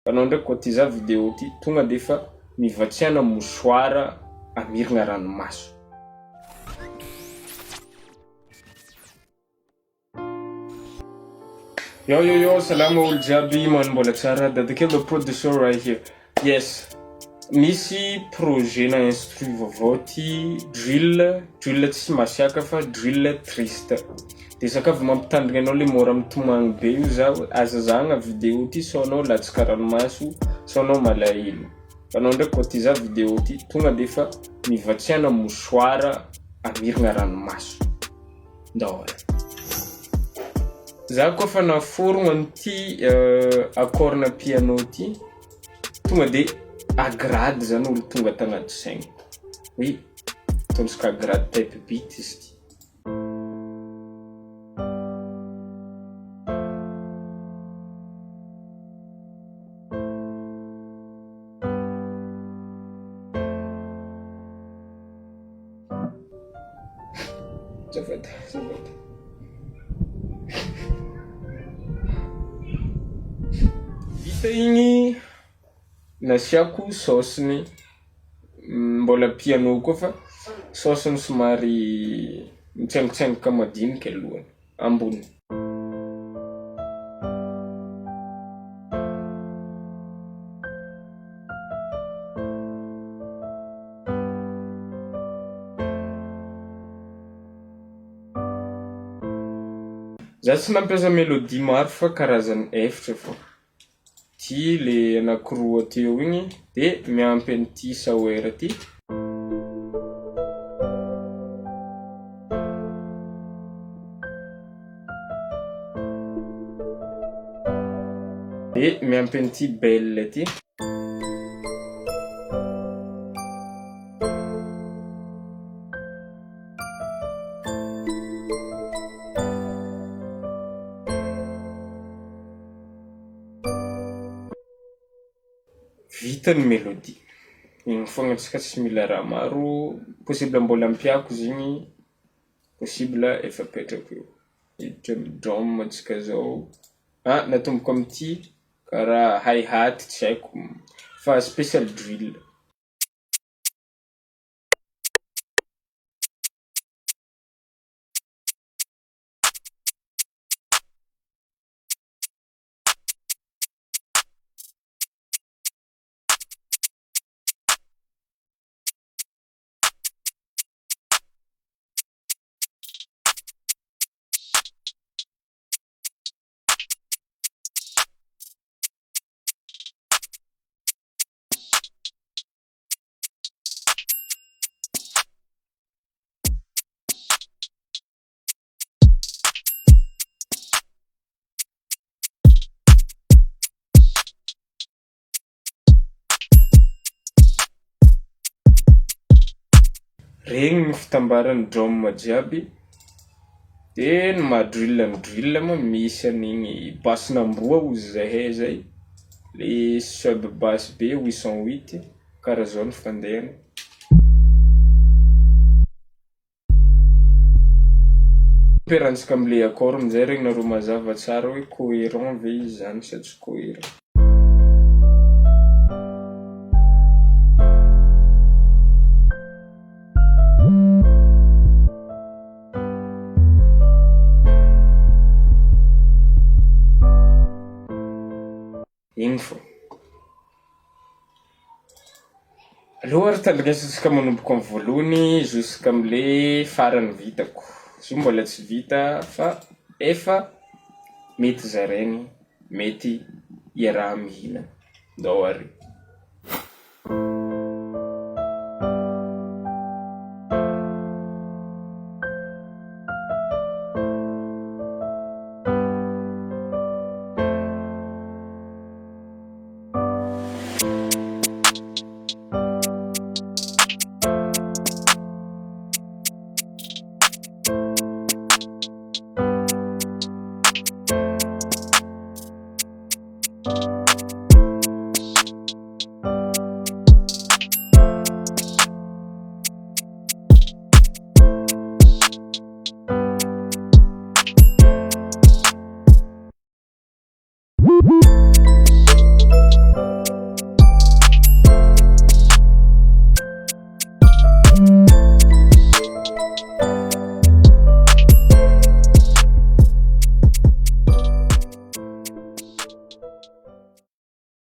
Anao ndraiky koa ty za vidéo ty tonga de fa mivatsiana mosoara amirigna ranomaso. Yo, salama olo jiaby, manambola tsara, Dadakely the producer right here. Yes, misy projet na instru vaovao ty drill tsy masiaka fa drill triste. De sakafo mampitandrigna anao le mora mitomagny be io zaho, aza zahagna vidéo ty sao anao latsaka ranomaso, sao anao malahelo. Anao ndraiky koa ty za vidéo ty tonga de fa mivatsiana mosoara amirigna ranomaso. Daholo. Za koa fa naforogna an'ty accord-na piano ty tonga de agrady zany olo tonga tagnaty saigny. Oui, ataontsika agrady type beat izy ty. Zafady. Vita igny nasiako saosiny mbola piano koa fa saosiny somary mitsengotsengoka madinika alohany ambony. Za tsy nampiasa mélodie maro fa karazany efatra fô. Ty le anankiroa teo igny de miampy an'ty saoera ty. De miampy an'ty belle ty. Vita ny mélodie. Igny fogna antsika tsy mila raha maro. Possible mbola ampiako zigny, possible efa apetrako eo. Hiditra amin'ny drum antsika zao. Natomboko amin'ty karaha hi-hat tsy haiko fa special drill. Regny ny fitambaran'ny drum jiaby. De ny drill ma misy an'igny basse-namboa ozy zahay zay. Le sub basse be 808 karaha zao ny fandehany. Ampiarahantsika am'le accord am'zay regny nareo mazava tsara hoe cohérent ve izy zany sa tsy cohérent. Igny fô. Aloha ary tandringesantsika manomboka amin'ny voalohany jusqu'à am'le farany vitako. Izy io mbola tsy vita fa efa mety zaraigny, mety iaraha mihina. Daholo.